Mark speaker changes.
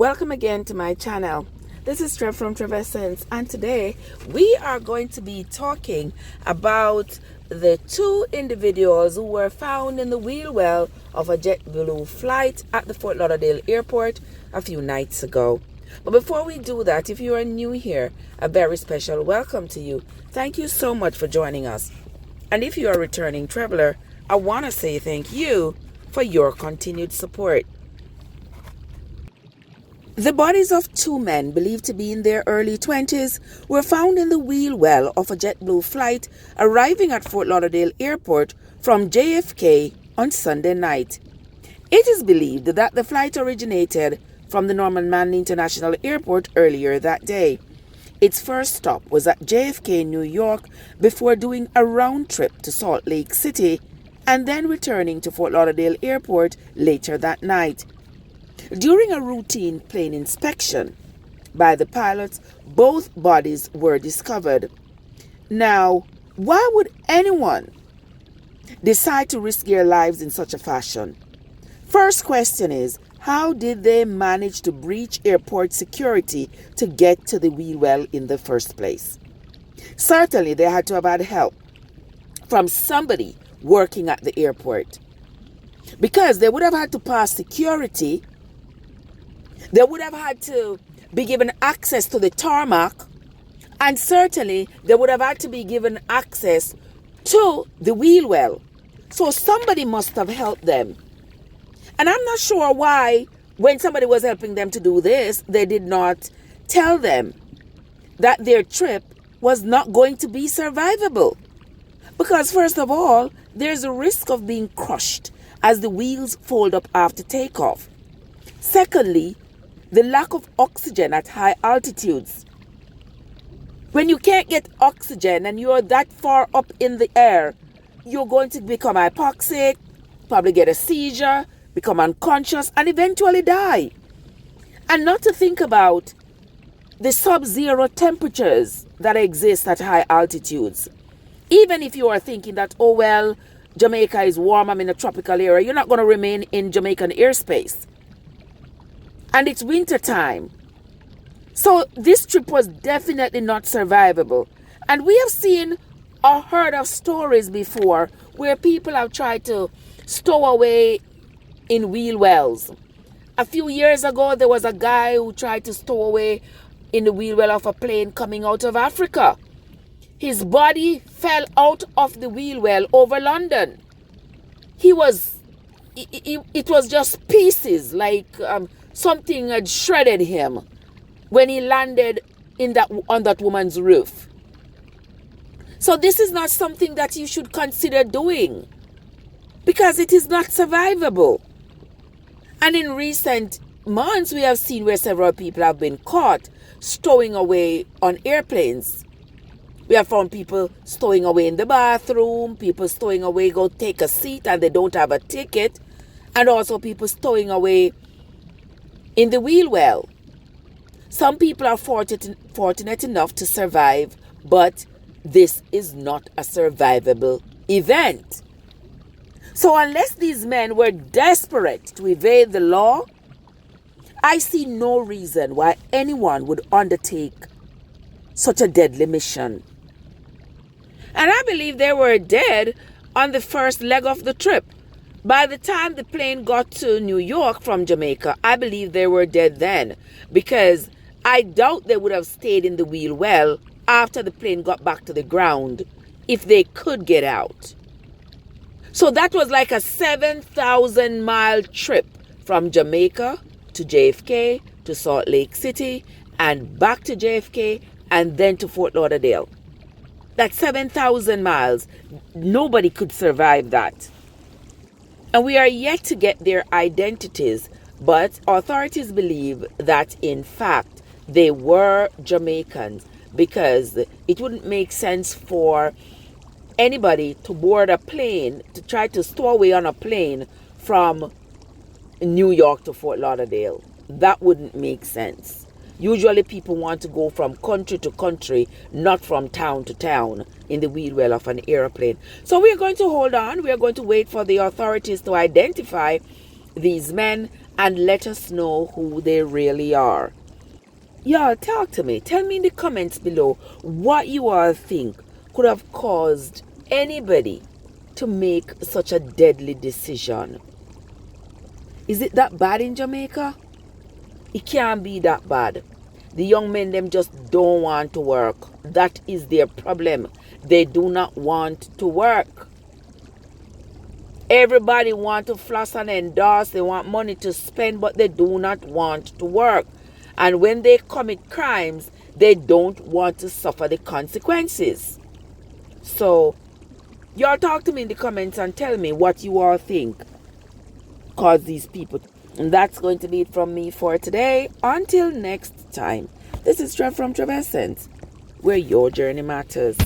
Speaker 1: Welcome again to my channel. This is Trev from Trev Essence, and today we are going to be talking about the two individuals who were found in the wheel well of a JetBlue flight at the Fort Lauderdale airport a few nights ago. But before we do that, if you are new here, a very special welcome to you. Thank you so much for joining us. And if you are a returning traveler, I want to say thank you for your continued support. The bodies of two men believed to be in their early 20s were found in the wheel well of a JetBlue flight arriving at Fort Lauderdale Airport from JFK on Sunday night. It is believed that the flight originated from the Norman Manley International Airport earlier that day. Its first stop was at JFK, New York, before doing a round trip to Salt Lake City and then returning to Fort Lauderdale Airport later that night. During a routine plane inspection by the pilots, both bodies were discovered. Now, why would anyone decide to risk their lives in such a fashion? First question is, how did they manage to breach airport security to get to the wheel well in the first place? Certainly, they had to have had help from somebody working at the airport, because they would have had to pass security. They would have had to be given access to the tarmac, and certainly they would have had to be given access to the wheel well. So somebody must have helped them. And I'm not sure why, when somebody was helping them to do this, they did not tell them that their trip was not going to be survivable. Because first of all, there's a risk of being crushed as the wheels fold up after takeoff. Secondly, the lack of oxygen at high altitudes. When you can't get oxygen and you're that far up in the air, you're going to become hypoxic, probably get a seizure, become unconscious, and eventually die. And not to think about the sub-zero temperatures that exist at high altitudes. Even if you are thinking that, oh well, Jamaica is warm, I'm in a tropical area, you're not going to remain in Jamaican airspace. And it's winter time. So this trip was definitely not survivable. And we have seen or heard of stories before where people have tried to stow away in wheel wells. A few years ago, there was a guy who tried to stow away in the wheel well of a plane coming out of Africa. His body fell out of the wheel well over London. It was just pieces, like something had shredded him when he landed on that woman's roof. So this is not something that you should consider doing, because it is not survivable. And in recent months, we have seen where several people have been caught stowing away on airplanes. We have found people stowing away in the bathroom, people stowing away, go take a seat and they don't have a ticket, and also people stowing away in the wheel well. Some people are fortunate enough to survive, but this is not a survivable event. So unless these men were desperate to evade the law, I see no reason why anyone would undertake such a deadly mission. And I believe they were dead on the first leg of the trip. By the time the plane got to New York from Jamaica, I believe they were dead then, because I doubt they would have stayed in the wheel well after the plane got back to the ground if they could get out. So that was like a 7,000-mile trip from Jamaica to JFK to Salt Lake City and back to JFK and then to Fort Lauderdale. That's 7,000 miles. Nobody could survive that. And we are yet to get their identities, but authorities believe that in fact they were Jamaicans, because it wouldn't make sense for anybody to board a plane, to try to stow away on a plane from New York to Fort Lauderdale. That wouldn't make sense. Usually people want to go from country to country, not from town to town in the wheel well of an airplane. So we're going to hold on. We're going to wait for the authorities to identify these men and let us know who they really are. Y'all talk to me. Tell me in the comments below what you all think could have caused anybody to make such a deadly decision. Is it that bad in Jamaica? It can't be that bad. The young men them just don't want to work. That is their problem. They do not want to work. Everybody want to floss and endorse. They want money to spend, but they do not want to work. And when they commit crimes, they don't want to suffer the consequences. So, y'all talk to me in the comments and tell me what you all think caused these people. And that's going to be it from me for today. Until next time, this is Trev from Trev Essence, where your journey matters.